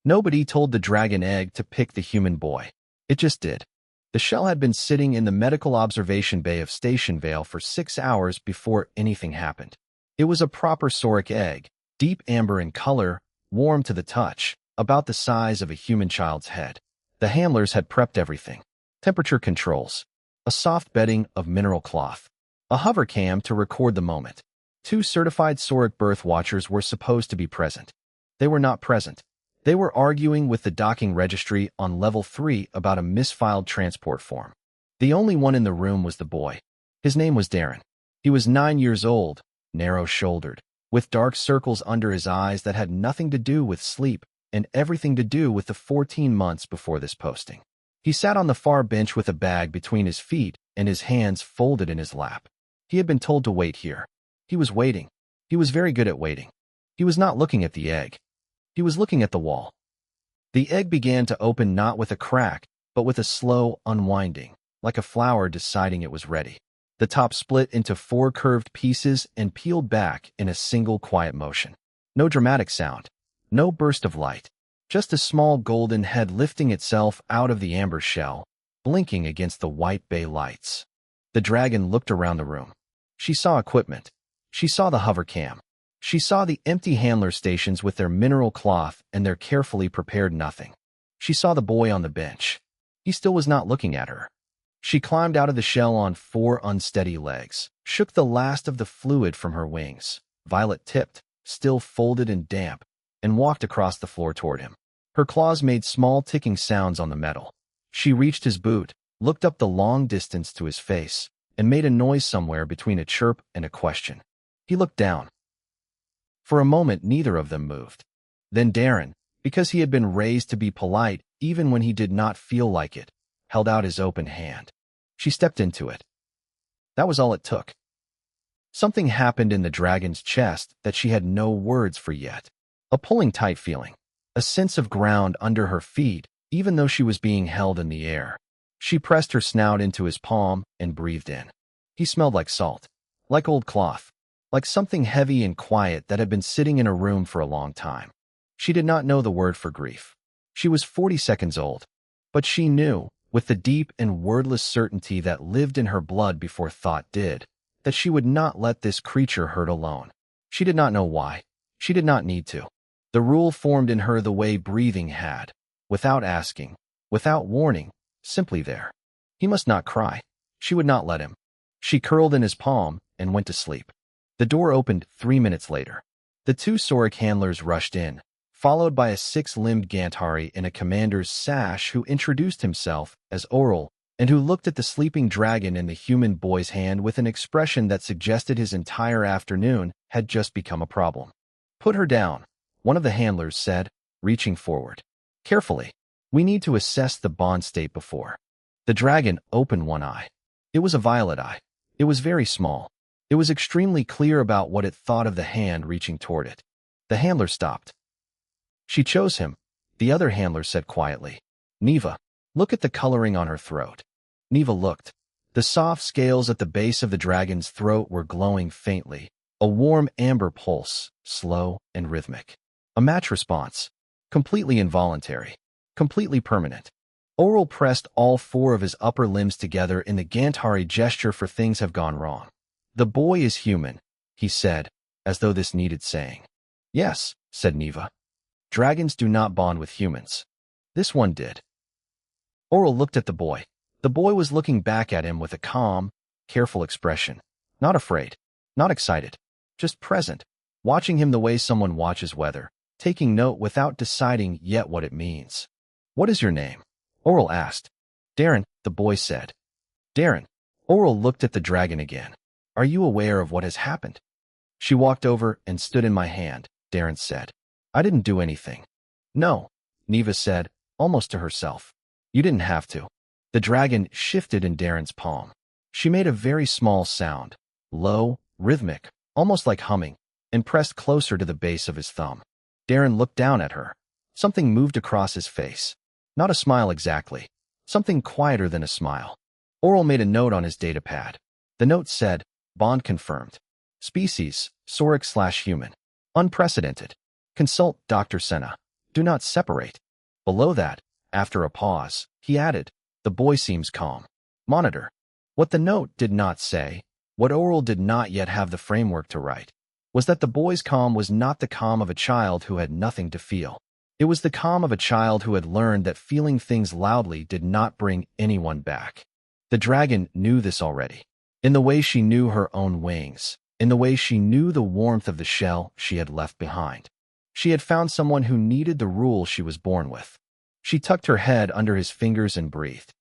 Nobody told the dragon egg to pick the human boy. It just did. The shell had been sitting in the medical observation bay of Station Vale for 6 hours before anything happened. It was a proper Sauric egg, deep amber in color, warm to the touch, about the size of a human child's head. The handlers had prepped everything. Temperature controls, a soft bedding of mineral cloth, a hover cam to record the moment. 2 certified Sauric birth watchers were supposed to be present. They were not present. They were arguing with the docking registry on level 3 about a misfiled transport form. The only one in the room was the boy. His name was Darren. He was 9 years old, narrow-shouldered, with dark circles under his eyes that had nothing to do with sleep and everything to do with the 14 months before this posting. He sat on the far bench with a bag between his feet and his hands folded in his lap. He had been told to wait here. He was waiting. He was very good at waiting. He was not looking at the egg. He was looking at the wall. The egg began to open not with a crack, but with a slow unwinding, like a flower deciding it was ready. The top split into 4 curved pieces and peeled back in a single quiet motion. No dramatic sound. No burst of light. Just a small golden head lifting itself out of the amber shell, blinking against the white bay lights. The dragon looked around the room. She saw equipment. She saw the hover cam. She saw the empty handler stations with their mineral cloth and their carefully prepared nothing. She saw the boy on the bench. He still was not looking at her. She climbed out of the shell on 4 unsteady legs, shook the last of the fluid from her wings, violet-tipped, still folded and damp, and walked across the floor toward him. Her claws made small ticking sounds on the metal. She reached his boot, looked up the long distance to his face, and made a noise somewhere between a chirp and a question. He looked down. For a moment, neither of them moved. Then Darren, because he had been raised to be polite even when he did not feel like it, held out his open hand. She stepped into it. That was all it took. Something happened in the dragon's chest that she had no words for yet. A pulling tight feeling, a sense of ground under her feet, even though she was being held in the air. She pressed her snout into his palm and breathed in. He smelled like salt, like old cloth, like something heavy and quiet that had been sitting in a room for a long time. She did not know the word for grief. She was 40 seconds old, but she knew, with the deep and wordless certainty that lived in her blood before thought did, that she would not let this creature hurt alone. She did not know why. She did not need to. The rule formed in her the way breathing had, without asking, without warning, simply there. He must not cry. She would not let him. She curled in his palm and went to sleep. The door opened 3 minutes later. The 2 Sauric handlers rushed in, followed by a 6-limbed Gantari in a commander's sash who introduced himself as Oral and who looked at the sleeping dragon in the human boy's hand with an expression that suggested his entire afternoon had just become a problem. Put her down, one of the handlers said, reaching forward. Carefully. We need to assess the bond state before. The dragon opened one eye. It was a violet eye. It was very small. It was extremely clear about what it thought of the hand reaching toward it. The handler stopped. She chose him, the other handler said quietly. Neva, look at the coloring on her throat. Neva looked. The soft scales at the base of the dragon's throat were glowing faintly, a warm amber pulse, slow and rhythmic. A match response. Completely involuntary. Completely permanent. Oral pressed all 4 of his upper limbs together in the Gantari gesture for things have gone wrong. The boy is human, he said, as though this needed saying. Yes, said Neva. Dragons do not bond with humans. This one did. Oral looked at the boy. The boy was looking back at him with a calm, careful expression. Not afraid. Not excited. Just present. Watching him the way someone watches weather. Taking note without deciding yet what it means. What is your name? Oral asked. Darren, the boy said. Darren. Oral looked at the dragon again. Are you aware of what has happened? She walked over and stood in my hand, Darren said. I didn't do anything. No, Neva said, almost to herself. You didn't have to. The dragon shifted in Darren's palm. She made a very small sound, low, rhythmic, almost like humming, and pressed closer to the base of his thumb. Darren looked down at her. Something moved across his face. Not a smile exactly. Something quieter than a smile. Oral made a note on his datapad. The note said, Bond confirmed. Species, Sauric/human. Unprecedented. Consult Dr. Senna. Do not separate. Below that, after a pause, he added, the boy seems calm. Monitor. What the note did not say, what Oral did not yet have the framework to write, was that the boy's calm was not the calm of a child who had nothing to feel. It was the calm of a child who had learned that feeling things loudly did not bring anyone back. The dragon knew this already. In the way she knew her own wings, in the way she knew the warmth of the shell she had left behind. She had found someone who needed the rule she was born with. She tucked her head under his fingers and breathed.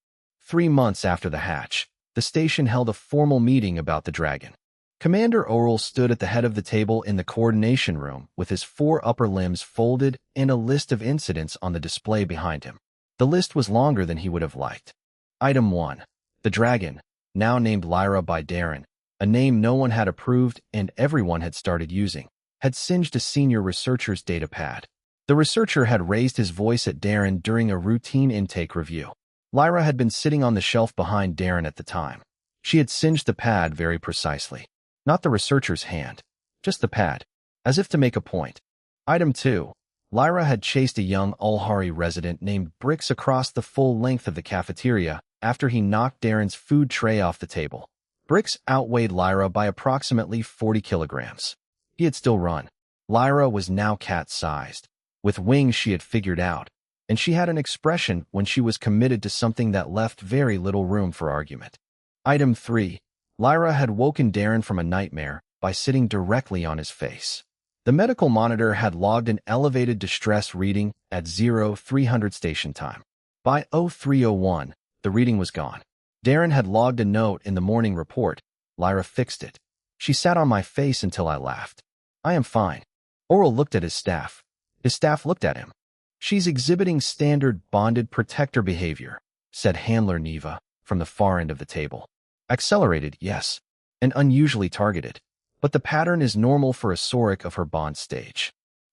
3 months after the hatch, the station held a formal meeting about the dragon. Commander Oral stood at the head of the table in the coordination room with his 4 upper limbs folded and a list of incidents on the display behind him. The list was longer than he would have liked. Item 1. The dragon, now named Lyra by Darren, a name no one had approved and everyone had started using, had singed a senior researcher's datapad. The researcher had raised his voice at Darren during a routine intake review. Lyra had been sitting on the shelf behind Darren at the time. She had singed the pad very precisely. Not the researcher's hand, just the pad, as if to make a point. Item 2. Lyra had chased a young Ulhari resident named Brix across the full length of the cafeteria after he knocked Darren's food tray off the table. Brix outweighed Lyra by approximately 40 kilograms. He had still run. Lyra was now cat-sized. With wings she had figured out, and she had an expression when she was committed to something that left very little room for argument. Item 3. Lyra had woken Darren from a nightmare by sitting directly on his face. The medical monitor had logged an elevated distress reading at 0300 station time. By 0301, the reading was gone. Darren had logged a note in the morning report. Lyra fixed it. She sat on my face until I laughed. I am fine. Oral looked at his staff. His staff looked at him. She's exhibiting standard bonded protector behavior, said handler Neva from the far end of the table. Accelerated, yes, and unusually targeted. But the pattern is normal for a Sauric of her bond stage.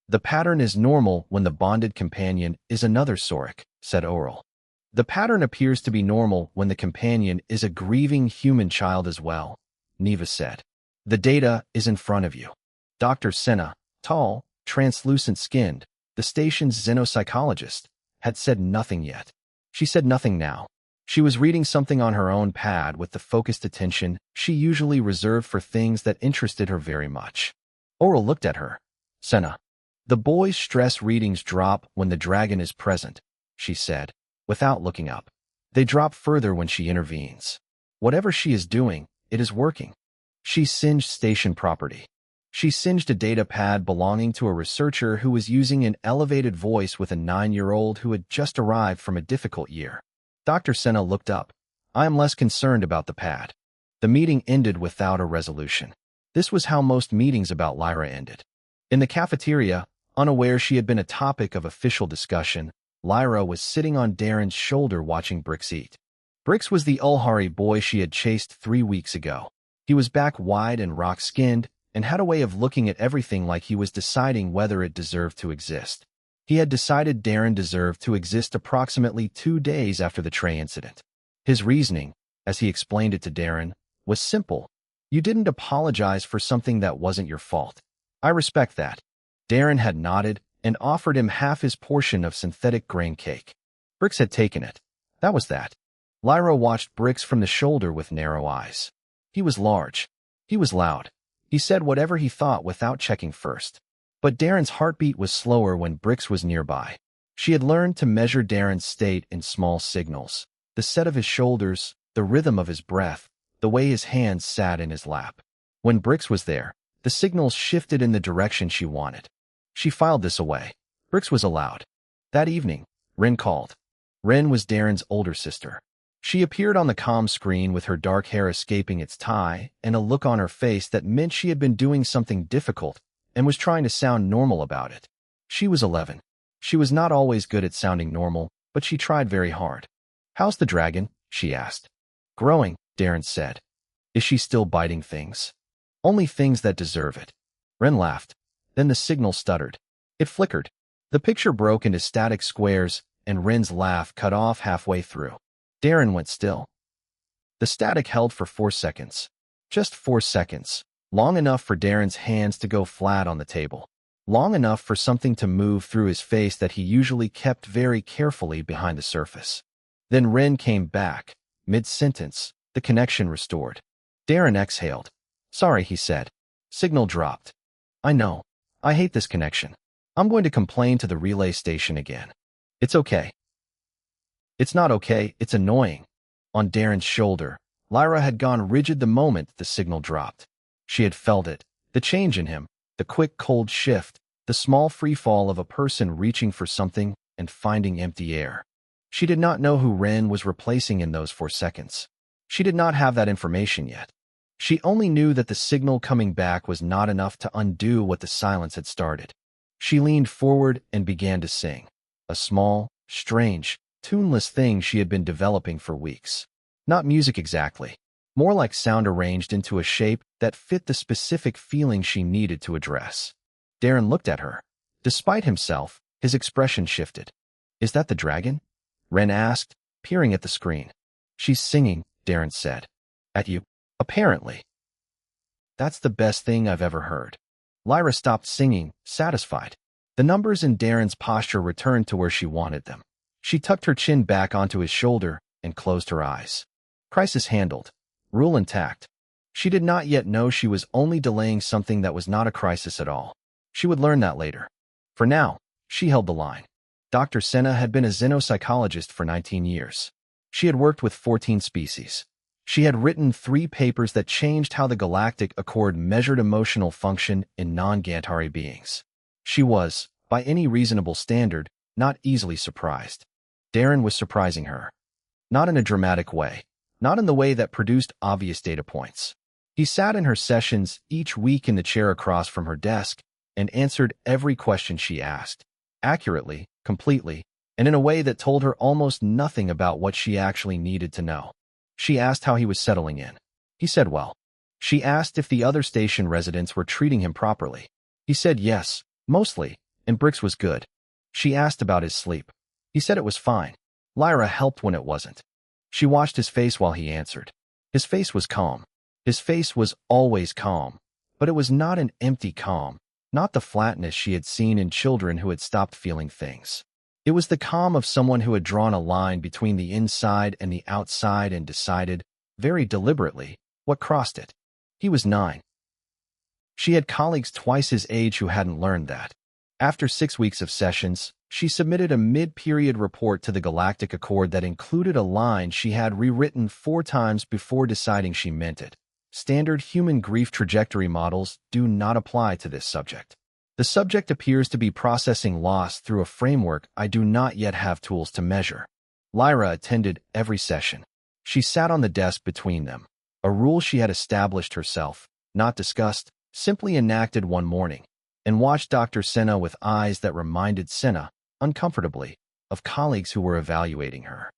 The pattern is normal when the bonded companion is another Sauric, said Oral. The pattern appears to be normal when the companion is a grieving human child as well, Neva said. The data is in front of you. Dr. Senna, tall, translucent-skinned, the station's xenopsychologist, had said nothing yet. She said nothing now. She was reading something on her own pad with the focused attention she usually reserved for things that interested her very much. Oral looked at her. Senna. The boy's stress readings drop when the dragon is present, she said, without looking up. They drop further when she intervenes. Whatever she is doing, it is working. She singed station property. She singed a data pad belonging to a researcher who was using an elevated voice with a 9-year-old who had just arrived from a difficult year. Dr. Senna looked up. I am less concerned about the pad. The meeting ended without a resolution. This was how most meetings about Lyra ended. In the cafeteria, unaware she had been a topic of official discussion, Lyra was sitting on Darren's shoulder watching Brix eat. Brix was the Ulhari boy she had chased 3 weeks ago. He was back wide and rock-skinned, and had a way of looking at everything like he was deciding whether it deserved to exist. He had decided Darren deserved to exist approximately 2 days after the tray incident. His reasoning, as he explained it to Darren, was simple. You didn't apologize for something that wasn't your fault. I respect that. Darren had nodded and offered him half his portion of synthetic grain cake. Brix had taken it. That was that. Lyra watched Brix from the shoulder with narrow eyes. He was large. He was loud. He said whatever he thought without checking first. But Darren's heartbeat was slower when Brix was nearby. She had learned to measure Darren's state in small signals. The set of his shoulders, the rhythm of his breath, the way his hands sat in his lap. When Brix was there, the signals shifted in the direction she wanted. She filed this away. Brix was allowed. That evening, Ren called. Ren was Darren's older sister. She appeared on the comm screen with her dark hair escaping its tie and a look on her face that meant she had been doing something difficult and was trying to sound normal about it. She was 11. She was not always good at sounding normal, but she tried very hard. How's the dragon? She asked. Growing, Darren said. Is she still biting things? Only things that deserve it. Ren laughed. Then the signal stuttered. It flickered. The picture broke into static squares, and Ren's laugh cut off halfway through. Darren went still. The static held for 4 seconds. Just 4 seconds. Long enough for Darren's hands to go flat on the table. long enough for something to move through his face that he usually kept very carefully behind the surface. Then Ren came back. Mid-sentence, the connection restored. Darren exhaled. Sorry, he said. Signal dropped. I know. I hate this connection. I'm going to complain to the relay station again. It's okay. It's not okay, it's annoying. On Darren's shoulder, Lyra had gone rigid the moment the signal dropped. She had felt it, the change in him, the quick cold shift, the small free fall of a person reaching for something and finding empty air. She did not know who Ren was replacing in those 4 seconds. She did not have that information yet. She only knew that the signal coming back was not enough to undo what the silence had started. She leaned forward and began to sing. A small, strange, tuneless thing she had been developing for weeks. Not music exactly. More like sound arranged into a shape that fit the specific feeling she needed to address. Darren looked at her. Despite himself, his expression shifted. Is that the dragon? Ren asked, peering at the screen. She's singing, Darren said. At you? Apparently. That's the best thing I've ever heard. Lyra stopped singing, satisfied. The numbers in Darren's posture returned to where she wanted them. She tucked her chin back onto his shoulder and closed her eyes. Crisis handled. Rule intact. She did not yet know she was only delaying something that was not a crisis at all. She would learn that later. For now, she held the line. Dr. Senna had been a xenopsychologist for 19 years. She had worked with 14 species. She had written 3 papers that changed how the Galactic Accord measured emotional function in non-Gantari beings. She was, by any reasonable standard, not easily surprised. Darren was surprising her. Not in a dramatic way. Not in the way that produced obvious data points. He sat in her sessions each week in the chair across from her desk and answered every question she asked, accurately, completely, and in a way that told her almost nothing about what she actually needed to know. She asked how he was settling in. He said well. She asked if the other station residents were treating him properly. He said yes, mostly, and Brix was good. She asked about his sleep. He said it was fine. Lyra helped when it wasn't. She watched his face while he answered. His face was calm. His face was always calm, but it was not an empty calm, not the flatness she had seen in children who had stopped feeling things. It was the calm of someone who had drawn a line between the inside and the outside and decided, very deliberately, what crossed it. He was 9. She had colleagues twice his age who hadn't learned that. After 6 weeks of sessions, she submitted a mid-period report to the Galactic Accord that included a line she had rewritten 4 times before deciding she meant it. Standard human grief trajectory models do not apply to this subject. The subject appears to be processing loss through a framework I do not yet have tools to measure. Lyra attended every session. She sat on the desk between them, a rule she had established herself, not discussed, simply enacted one morning, and watched Dr. Senna with eyes that reminded Senna, uncomfortably, of colleagues who were evaluating her.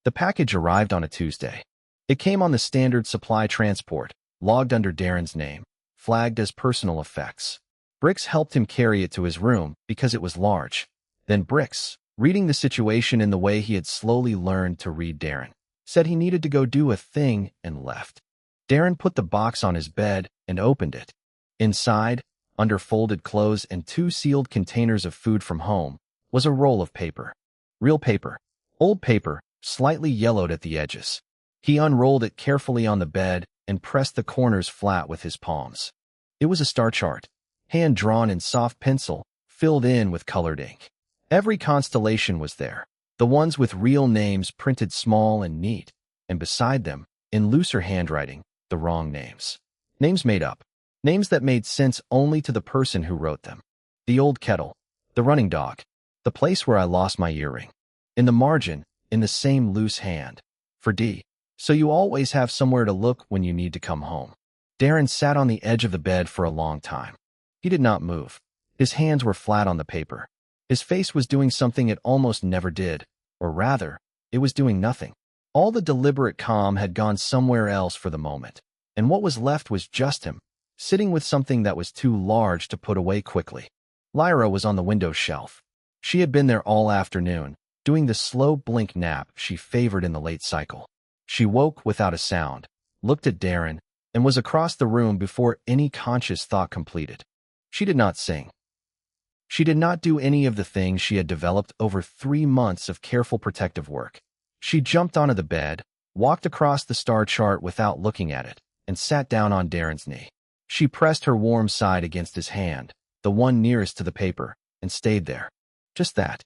The package arrived on a Tuesday. It came on the standard supply transport, logged under Darren's name, flagged as personal effects. Brix helped him carry it to his room because it was large. Then Brix, reading the situation in the way he had slowly learned to read Darren, said he needed to go do a thing and left. Darren put the box on his bed and opened it. Inside, under folded clothes and 2 sealed containers of food from home, was a roll of paper. Real paper. Old paper, slightly yellowed at the edges. He unrolled it carefully on the bed and pressed the corners flat with his palms. It was a star chart, hand-drawn in soft pencil, filled in with colored ink. Every constellation was there, the ones with real names printed small and neat, and beside them, in looser handwriting, the wrong names. Names made up. Names that made sense only to the person who wrote them. The old kettle, the running dog, the place where I lost my earring. In the margin, in the same loose hand. For D. So you always have somewhere to look when you need to come home. Darren sat on the edge of the bed for a long time. He did not move. His hands were flat on the paper. His face was doing something it almost never did, or rather, it was doing nothing. All the deliberate calm had gone somewhere else for the moment, and what was left was just him, sitting with something that was too large to put away quickly. Lyra was on the window shelf. She had been there all afternoon, doing the slow blink nap she favored in the late cycle. She woke without a sound, looked at Darren, and was across the room before any conscious thought completed. She did not sing. She did not do any of the things she had developed over 3 months of careful protective work. She jumped onto the bed, walked across the star chart without looking at it, and sat down on Darren's knee. She pressed her warm side against his hand, the one nearest to the paper, and stayed there. Just that.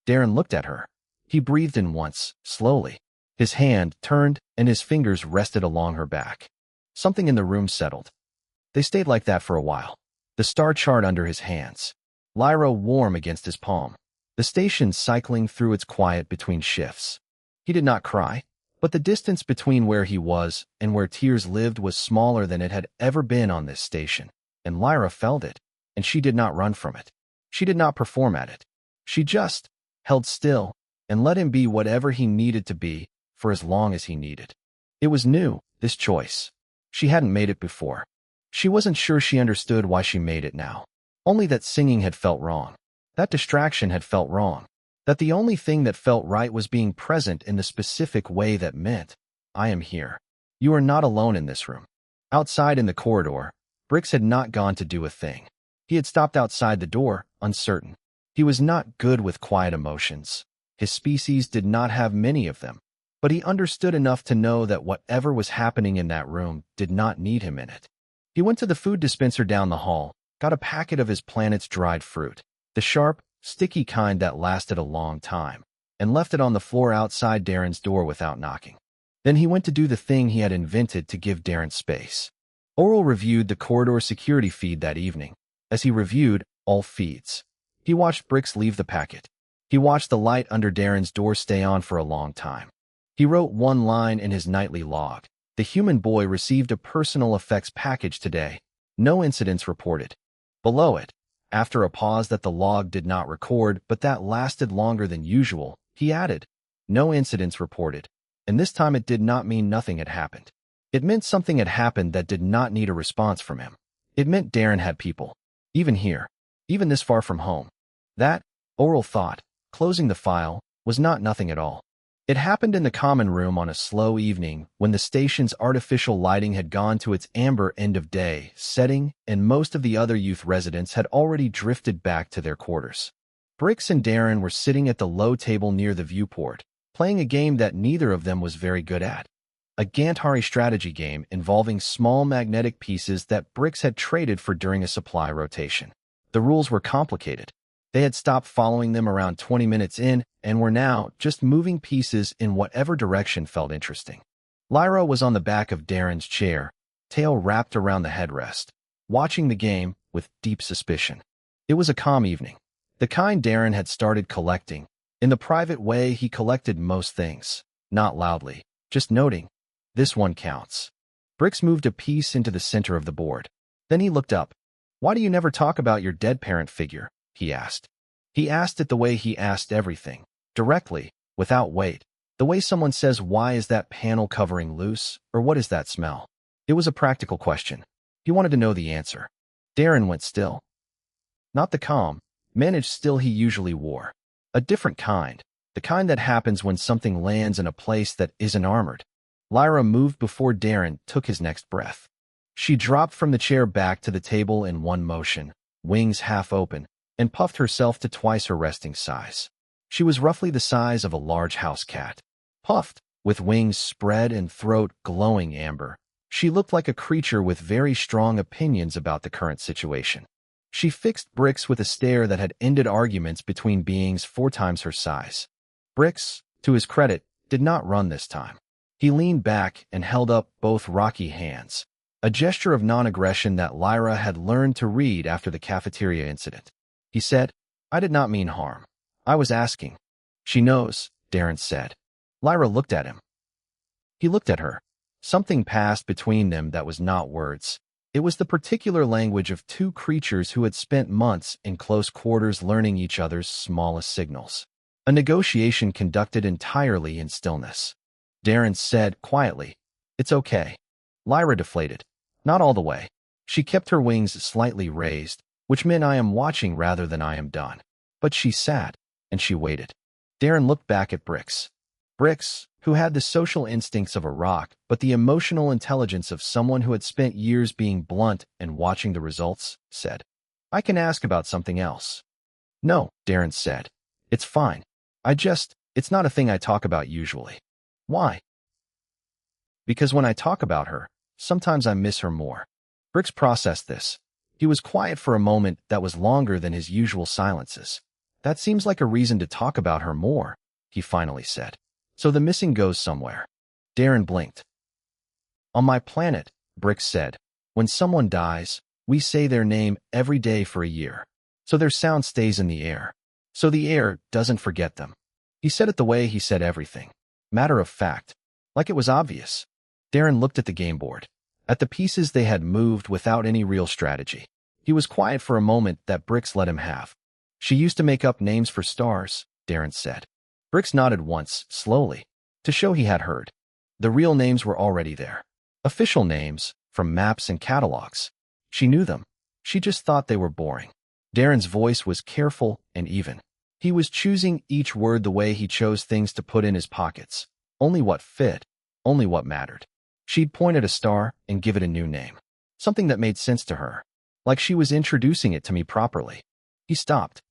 Darren looked at her. He breathed in once, slowly. His hand turned, and his fingers rested along her back. Something in the room settled. They stayed like that for a while. The star chart under his hands. Lyra warm against his palm. The station cycling through its quiet between shifts. He did not cry, but the distance between where he was and where tears lived was smaller than it had ever been on this station, and Lyra felt it, and she did not run from it. She did not perform at it. She just held still and let him be whatever he needed to be for as long as he needed. It was new, this choice. She hadn't made it before. She wasn't sure she understood why she made it now. Only that singing had felt wrong. That distraction had felt wrong. That the only thing that felt right was being present in the specific way that meant, I am here. You are not alone in this room. Outside in the corridor, Brix had not gone to do a thing. He had stopped outside the door, uncertain. He was not good with quiet emotions. His species did not have many of them, but he understood enough to know that whatever was happening in that room did not need him in it. He went to the food dispenser down the hall, got a packet of his planet's dried fruit, the sharp, sticky kind that lasted a long time, and left it on the floor outside Darren's door without knocking. Then he went to do the thing he had invented to give Darren space. Oral reviewed the corridor security feed that evening. As he reviewed all feeds, he watched Brix leave the packet. He watched the light under Darren's door stay on for a long time. He wrote one line in his nightly log. The human boy received a personal effects package today. No incidents reported. Below it, after a pause that the log did not record but that lasted longer than usual, he added, no incidents reported. And this time it did not mean nothing had happened. It meant something had happened that did not need a response from him. It meant Darren had people. Even here. Even this far from home. That, Oral thought, closing the file, was not nothing at all. It happened in the common room on a slow evening when the station's artificial lighting had gone to its amber end-of-day setting and most of the other youth residents had already drifted back to their quarters. Brix and Darren were sitting at the low table near the viewport, playing a game that neither of them was very good at. A Gantari strategy game involving small magnetic pieces that Brix had traded for during a supply rotation. The rules were complicated. They had stopped following them around 20 minutes in and were now just moving pieces in whatever direction felt interesting. Lyra was on the back of Darren's chair, tail wrapped around the headrest, watching the game with deep suspicion. It was a calm evening. The kind Darren had started collecting. In the private way he collected most things, not loudly, just noting, this one counts. Brix moved a piece into the center of the board. Then he looked up. Why do you never talk about your dead parent figure? He asked. He asked it the way he asked everything, directly, without weight. The way someone says, why is that panel covering loose, or what is that smell? It was a practical question. He wanted to know the answer. Darren went still. Not the calm, managed still he usually wore. A different kind, the kind that happens when something lands in a place that isn't armored. Lyra moved before Darren took his next breath. She dropped from the chair back to the table in one motion, wings half open, and puffed herself to twice her resting size. She was roughly the size of a large house cat. Puffed, with wings spread and throat glowing amber, she looked like a creature with very strong opinions about the current situation. She fixed Brix with a stare that had ended arguments between beings 4 times her size. Brix, to his credit, did not run this time. He leaned back and held up both rocky hands, a gesture of non-aggression that Lyra had learned to read after the cafeteria incident. He said, I did not mean harm. I was asking. She knows, Darren said. Lyra looked at him. He looked at her. Something passed between them that was not words. It was the particular language of 2 creatures who had spent months in close quarters learning each other's smallest signals. A negotiation conducted entirely in stillness. Darren said quietly, It's okay. Lyra deflated. Not all the way. She kept her wings slightly raised, which meant I am watching rather than I am done. But she sat, and she waited. Darren looked back at Brix. Brix, who had the social instincts of a rock, but the emotional intelligence of someone who had spent years being blunt and watching the results, said, I can ask about something else. No, Darren said. It's fine. It's not a thing I talk about usually. Why? Because when I talk about her, sometimes I miss her more. Bricks processed this. He was quiet for a moment that was longer than his usual silences. That seems like a reason to talk about her more, he finally said. So the missing goes somewhere. Darren blinked. On my planet, Bricks said, when someone dies, we say their name every day for a year. So their sound stays in the air. So the air doesn't forget them. He said it the way he said everything. Matter of fact. Like it was obvious. Darren looked at the game board. At the pieces they had moved without any real strategy. He was quiet for a moment that Bricks let him have. She used to make up names for stars, Darren said. Bricks nodded once, slowly, to show he had heard. The real names were already there. Official names, from maps and catalogs. She knew them. She just thought they were boring. Darren's voice was careful and even. He was choosing each word the way he chose things to put in his pockets. Only what fit, only what mattered. She'd point at a star and give it a new name. Something that made sense to her. Like she was introducing it to me properly. He stopped.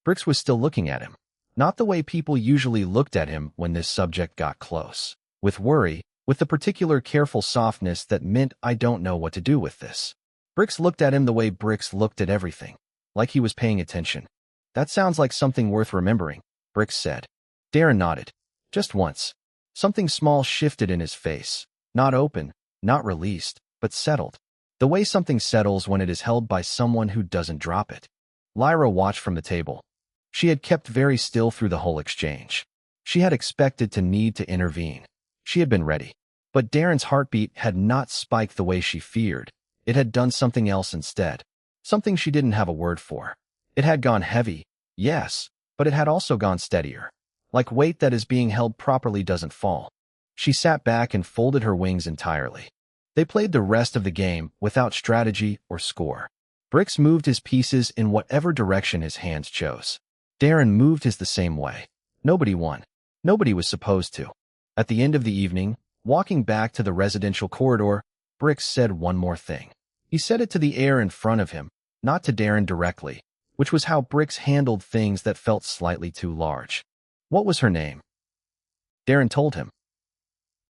Bricks was still looking at him. Not the way people usually looked at him when this subject got close. With worry, with the particular careful softness that meant I don't know what to do with this. Bricks looked at him the way Bricks looked at everything. Like he was paying attention. That sounds like something worth remembering, Bricks said. Darren nodded. Just once. Something small shifted in his face. Not open, not released, but settled. The way something settles when it is held by someone who doesn't drop it. Lyra watched from the table. She had kept very still through the whole exchange. She had expected to need to intervene. She had been ready. But Darren's heartbeat had not spiked the way she feared. It had done something else instead. Something she didn't have a word for. It had gone heavy, yes, but it had also gone steadier. Like weight that is being held properly doesn't fall. She sat back and folded her wings entirely. They played the rest of the game without strategy or score. Bricks moved his pieces in whatever direction his hands chose. Darren moved his the same way. Nobody won. Nobody was supposed to. At the end of the evening, walking back to the residential corridor, Bricks said one more thing. He said it to the air in front of him, not to Darren directly, which was how Bricks handled things that felt slightly too large. What was her name? Darren told him.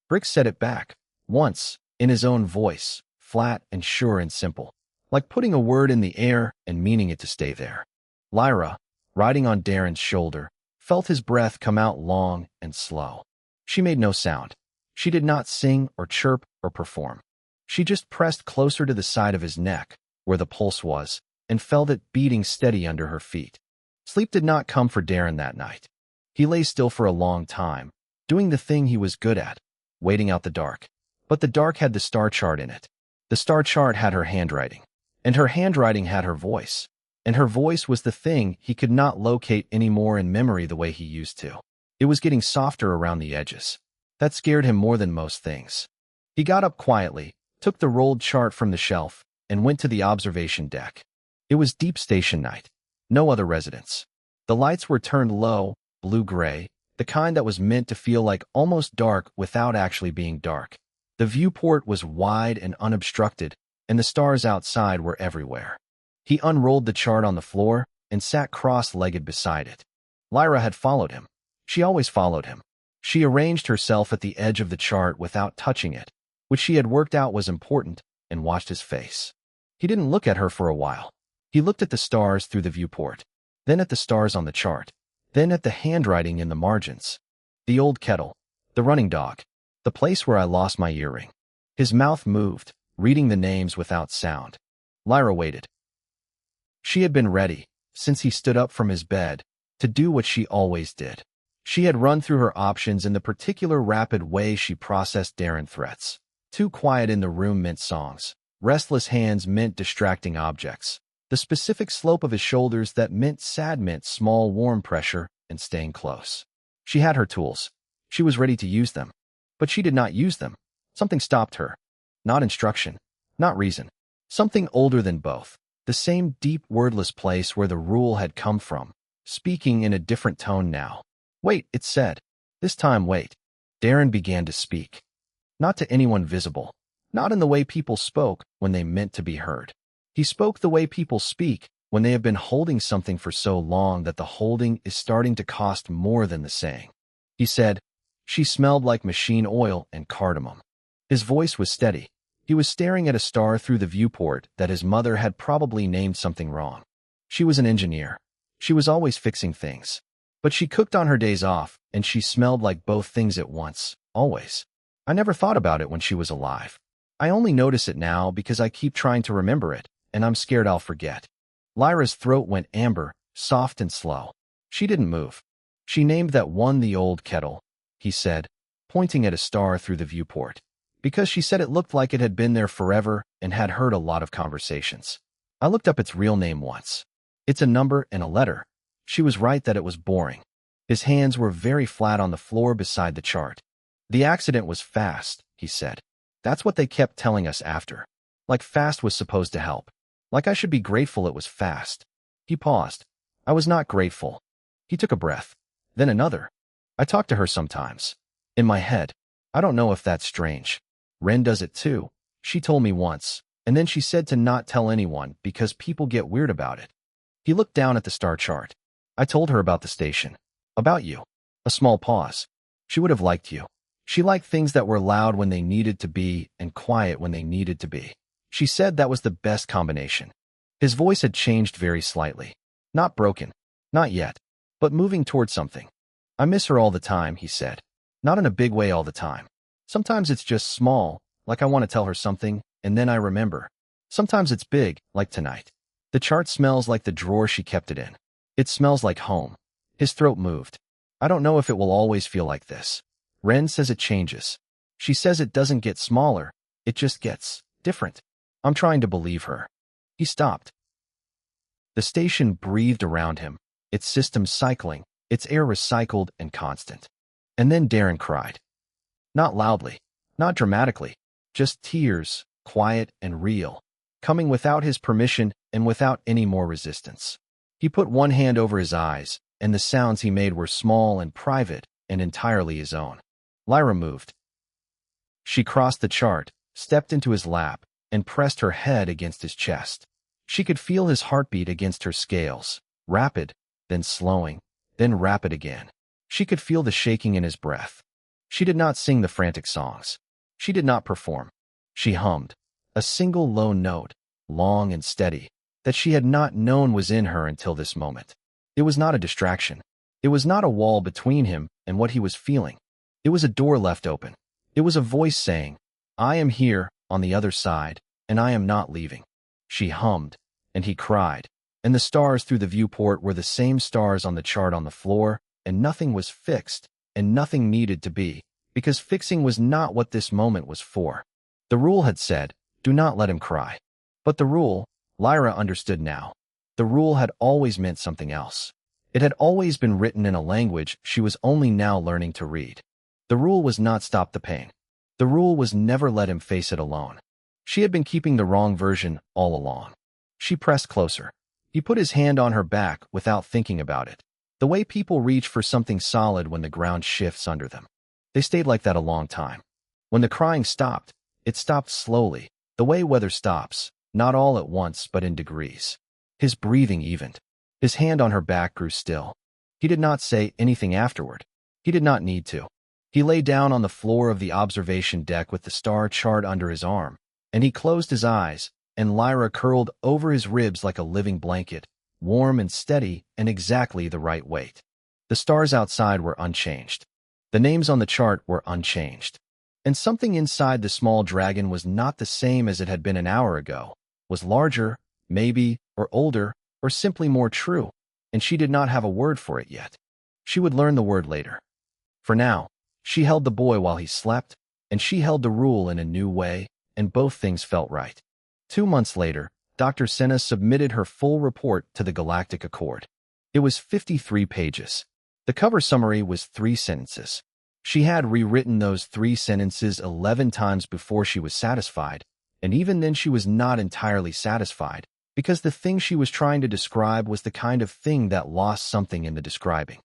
Bricks said it back, once, in his own voice, flat and sure and simple, like putting a word in the air and meaning it to stay there. Lyra, riding on Darren's shoulder, felt his breath come out long and slow. She made no sound. She did not sing or chirp or perform. She just pressed closer to the side of his neck, where the pulse was, and felt it beating steady under her feet. Sleep did not come for Darren that night. He lay still for a long time, doing the thing he was good at, waiting out the dark. But the dark had the star chart in it. The star chart had her handwriting, and her handwriting had her voice, and her voice was the thing he could not locate anymore in memory the way he used to. It was getting softer around the edges. That scared him more than most things. He got up quietly, took the rolled chart from the shelf, and went to the observation deck. It was deep station night. No other residents. The lights were turned low, blue-gray, the kind that was meant to feel like almost dark without actually being dark. The viewport was wide and unobstructed, and the stars outside were everywhere. He unrolled the chart on the floor and sat cross-legged beside it. Lyra had followed him. She always followed him. She arranged herself at the edge of the chart without touching it, which she had worked out was important, and watched his face. He didn't look at her for a while. He looked at the stars through the viewport, then at the stars on the chart, then at the handwriting in the margins. The old kettle, the running dog, the place where I lost my earring. His mouth moved, reading the names without sound. Lyra waited. She had been ready, since he stood up from his bed, to do what she always did. She had run through her options in the particular rapid way she processed Darren threats. Too quiet in the room meant songs. Restless hands meant distracting objects. The specific slope of his shoulders that meant sad meant small warm pressure and staying close. She had her tools. She was ready to use them. But she did not use them. Something stopped her. Not instruction. Not reason. Something older than both. The same deep wordless place where the rule had come from. Speaking in a different tone now. Wait, it said. This time wait. Darren began to speak. Not to anyone visible. Not in the way people spoke when they meant to be heard. He spoke the way people speak when they have been holding something for so long that the holding is starting to cost more than the saying. He said, "She smelled like machine oil and cardamom." His voice was steady. He was staring at a star through the viewport that his mother had probably named something wrong. She was an engineer. She was always fixing things. But she cooked on her days off, and she smelled like both things at once, always. I never thought about it when she was alive. I only notice it now because I keep trying to remember it, and I'm scared I'll forget. Lyra's throat went amber, soft and slow. She didn't move. "She named that one the old kettle," he said, pointing at a star through the viewport, "because she said it looked like it had been there forever and had heard a lot of conversations. I looked up its real name once. It's a number and a letter. She was right that it was boring." His hands were very flat on the floor beside the chart. "The accident was fast," he said. "That's what they kept telling us after. Like fast was supposed to help. Like I should be grateful it was fast." He paused. "I was not grateful." He took a breath. Then another. "I talk to her sometimes. In my head. I don't know if that's strange. Ren does it too. She told me once, and then she said to not tell anyone because people get weird about it." He looked down at the star chart. "I told her about the station. About you." A small pause. "She would have liked you. She liked things that were loud when they needed to be and quiet when they needed to be. She said that was the best combination." His voice had changed very slightly. Not broken. Not yet. But moving toward something. "I miss her all the time," he said. "Not in a big way all the time. Sometimes it's just small, like I want to tell her something, and then I remember. Sometimes it's big, like tonight. The chart smells like the drawer she kept it in. It smells like home." His throat moved. "I don't know if it will always feel like this. Ren says it changes. She says it doesn't get smaller, it just gets different. I'm trying to believe her." He stopped. The station breathed around him, its systems cycling, its air recycled and constant. And then Darren cried. Not loudly, not dramatically, just tears, quiet and real, coming without his permission and without any more resistance. He put one hand over his eyes, and the sounds he made were small and private and entirely his own. Lyra moved. She crossed the chart, stepped into his lap, and pressed her head against his chest. She could feel his heartbeat against her scales, rapid, then slowing, then rapid again. She could feel the shaking in his breath. She did not sing the frantic songs. She did not perform. She hummed, a single low note, long and steady, that she had not known was in her until this moment. It was not a distraction. It was not a wall between him and what he was feeling. It was a door left open. It was a voice saying, I am here, on the other side, and I am not leaving. She hummed, and he cried, and the stars through the viewport were the same stars on the chart on the floor, and nothing was fixed, and nothing needed to be, because fixing was not what this moment was for. The rule had said, do not let him cry. But the rule, Lyra understood now. The rule had always meant something else. It had always been written in a language she was only now learning to read. The rule was not stop the pain. The rule was never let him face it alone. She had been keeping the wrong version all along. She pressed closer. He put his hand on her back without thinking about it. The way people reach for something solid when the ground shifts under them. They stayed like that a long time. When the crying stopped, it stopped slowly, the way weather stops, not all at once but in degrees. His breathing evened. His hand on her back grew still. He did not say anything afterward. He did not need to. He lay down on the floor of the observation deck with the star chart under his arm, and he closed his eyes, and Lyra curled over his ribs like a living blanket, warm and steady and exactly the right weight. The stars outside were unchanged. The names on the chart were unchanged. And something inside the small dragon was not the same as it had been an hour ago, was larger, maybe, or older, or simply more true, and she did not have a word for it yet. She would learn the word later. For now, she held the boy while he slept, and she held the rule in a new way, and both things felt right. 2 months later, Dr. Senna submitted her full report to the Galactic Accord. It was 53 pages. The cover summary was 3 sentences. She had rewritten those 3 sentences 11 times before she was satisfied, and even then she was not entirely satisfied, because the thing she was trying to describe was the kind of thing that lost something in the describing.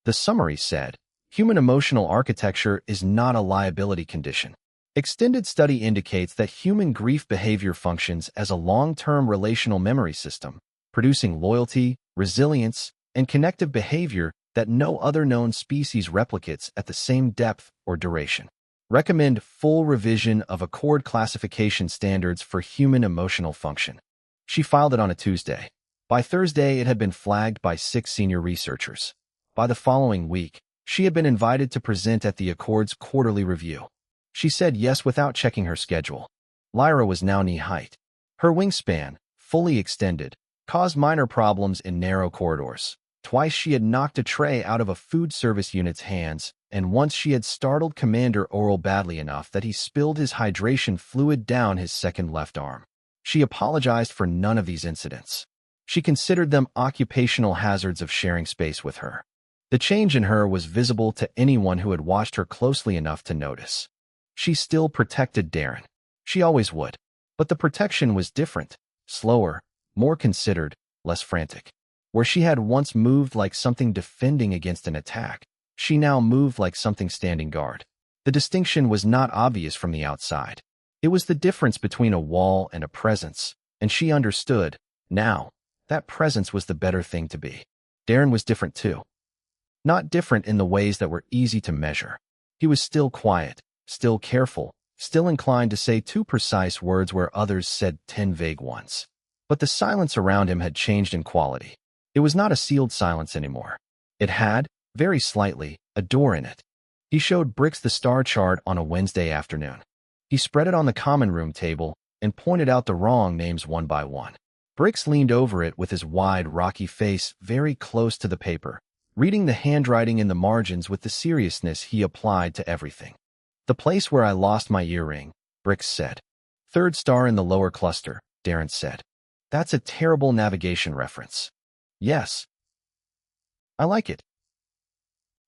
The summary said, human emotional architecture is not a liability condition. Extended study indicates that human grief behavior functions as a long-term relational memory system, producing loyalty, resilience, and connective behavior that no other known species replicates at the same depth or duration. Recommend full revision of Accord classification standards for human emotional function. She filed it on a Tuesday. By Thursday, it had been flagged by 6 senior researchers. By the following week, she had been invited to present at the Accord's quarterly review. She said yes without checking her schedule. Lyra was now knee-height. Her wingspan, fully extended, caused minor problems in narrow corridors. Twice she had knocked a tray out of a food service unit's hands, and once she had startled Commander Oral badly enough that he spilled his hydration fluid down his second left arm. She apologized for none of these incidents. She considered them occupational hazards of sharing space with her. The change in her was visible to anyone who had watched her closely enough to notice. She still protected Darren. She always would. But the protection was different, slower, more considered, less frantic. Where she had once moved like something defending against an attack, she now moved like something standing guard. The distinction was not obvious from the outside. It was the difference between a wall and a presence, and she understood, now, that presence was the better thing to be. Darren was different too. Not different in the ways that were easy to measure. He was still quiet, still careful, still inclined to say 2 precise words where others said 10 vague ones. But the silence around him had changed in quality. It was not a sealed silence anymore. It had, very slightly, a door in it. He showed Brix the star chart on a Wednesday afternoon. He spread it on the common room table and pointed out the wrong names one by one. Brix leaned over it with his wide, rocky face very close to the paper, reading the handwriting in the margins with the seriousness he applied to everything. The place where I lost my earring, Brix said. 3rd star in the lower cluster, Darren said. That's a terrible navigation reference. Yes. I like it.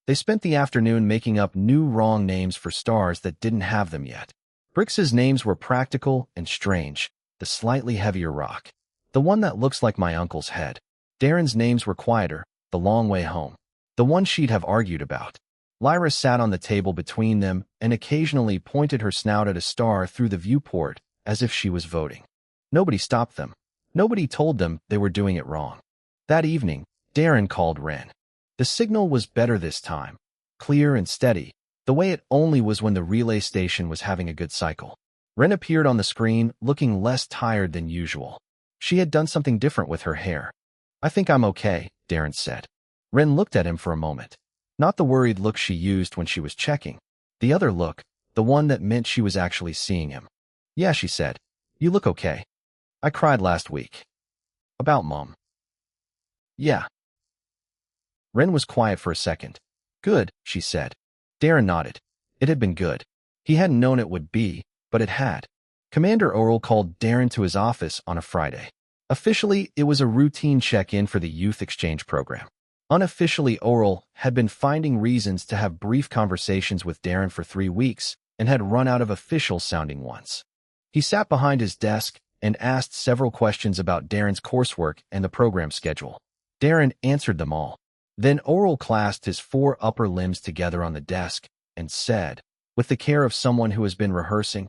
They spent the afternoon making up new wrong names for stars that didn't have them yet. Brix's names were practical and strange, the slightly heavier rock. The one that looks like my uncle's head. Darren's names were quieter, the long way home. The one she'd have argued about. Lyra sat on the table between them and occasionally pointed her snout at a star through the viewport as if she was voting. Nobody stopped them. Nobody told them they were doing it wrong. That evening, Darren called Ren. The signal was better this time, clear and steady, the way it only was when the relay station was having a good cycle. Ren appeared on the screen, looking less tired than usual. She had done something different with her hair. I think I'm okay, Darren said. Ren looked at him for a moment. Not the worried look she used when she was checking. The other look, the one that meant she was actually seeing him. Yeah, she said. You look okay. I cried last week. About Mom. Yeah. Ren was quiet for a second. Good, she said. Darren nodded. It had been good. He hadn't known it would be, but it had. Commander Oral called Darren to his office on a Friday. Officially, it was a routine check-in for the youth exchange program. Unofficially, Oral had been finding reasons to have brief conversations with Darren for 3 weeks and had run out of official-sounding ones. He sat behind his desk and asked several questions about Darren's coursework and the program schedule. Darren answered them all. Then Oral clasped his 4 upper limbs together on the desk and said, with the care of someone who has been rehearsing,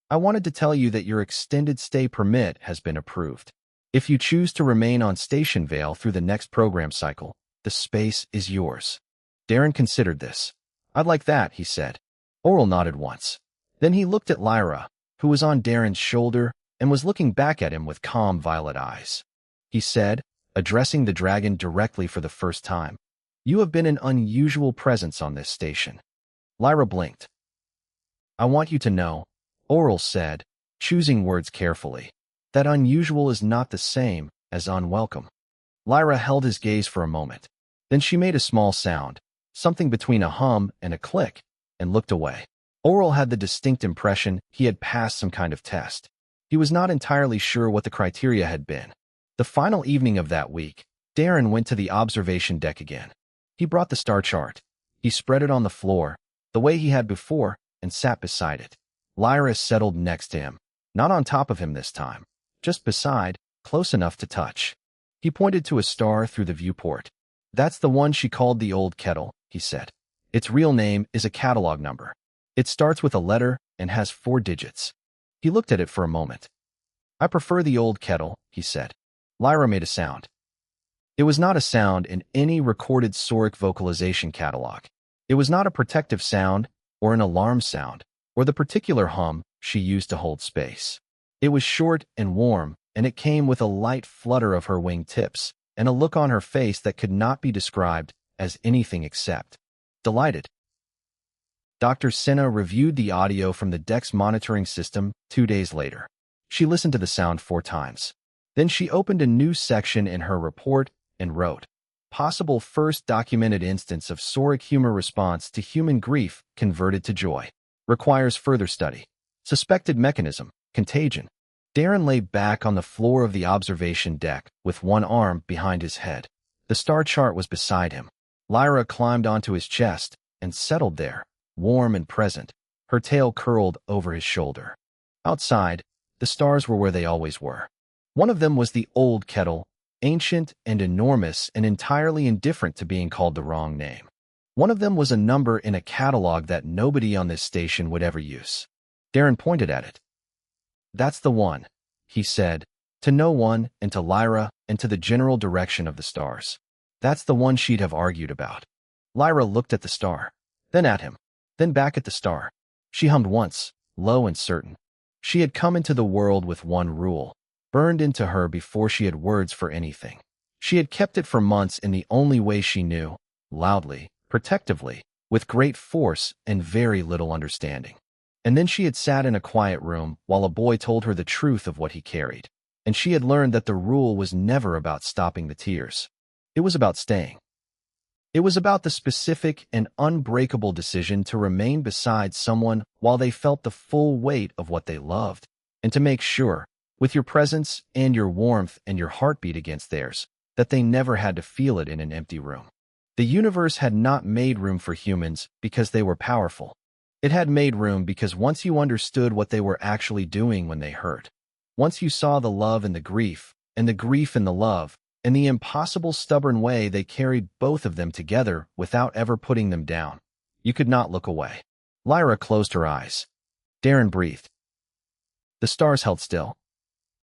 I wanted to tell you that your extended stay permit has been approved. If you choose to remain on Station Vale through the next program cycle, the space is yours. Darren considered this. I'd like that, he said. Oral nodded once. Then he looked at Lyra, who was on Darren's shoulder and was looking back at him with calm violet eyes. He said, addressing the dragon directly for the first time, You have been an unusual presence on this station. Lyra blinked. I want you to know, Oral said, choosing words carefully, that unusual is not the same as unwelcome. Lyra held his gaze for a moment. Then she made a small sound, something between a hum and a click, and looked away. Oral had the distinct impression he had passed some kind of test. He was not entirely sure what the criteria had been. The final evening of that week, Darren went to the observation deck again. He brought the star chart. He spread it on the floor, the way he had before, and sat beside it. Lyra settled next to him, not on top of him this time, just beside, close enough to touch. He pointed to a star through the viewport. That's the one she called the Old Kettle, he said. Its real name is a catalog number. It starts with a letter and has 4 digits. He looked at it for a moment. I prefer the old kettle, he said. Lyra made a sound. It was not a sound in any recorded Soric vocalization catalog. It was not a protective sound, or an alarm sound, or the particular hum she used to hold space. It was short and warm, and it came with a light flutter of her wing tips, and a look on her face that could not be described as anything except delighted. Dr. Senna reviewed the audio from the deck's monitoring system 2 days later. She listened to the sound 4 times. Then she opened a new section in her report and wrote, "Possible first documented instance of Soric humor response to human grief converted to joy. Requires further study. Suspected mechanism, contagion." Darren lay back on the floor of the observation deck with one arm behind his head. The star chart was beside him. Lyra climbed onto his chest and settled there, warm and present, her tail curled over his shoulder. Outside, the stars were where they always were. One of them was the old kettle, ancient and enormous and entirely indifferent to being called the wrong name. One of them was a number in a catalog that nobody on this station would ever use. Darren pointed at it. "That's the one," he said, to no one and to Lyra and to the general direction of the stars. That's the one she'd have argued about. Lyra looked at the star, then at him, then back at the star. She hummed once, low and certain. She had come into the world with one rule, burned into her before she had words for anything. She had kept it for months in the only way she knew, loudly, protectively, with great force and very little understanding. And then she had sat in a quiet room while a boy told her the truth of what he carried, and she had learned that the rule was never about stopping the tears. It was about staying. It was about the specific and unbreakable decision to remain beside someone while they felt the full weight of what they loved, and to make sure, with your presence and your warmth and your heartbeat against theirs, that they never had to feel it in an empty room. The universe had not made room for humans because they were powerful. It had made room because once you understood what they were actually doing when they hurt, once you saw the love in the grief, and the grief in the love, and the impossible stubborn way they carried both of them together without ever putting them down, you could not look away. Lyra closed her eyes. Darren breathed. The stars held still.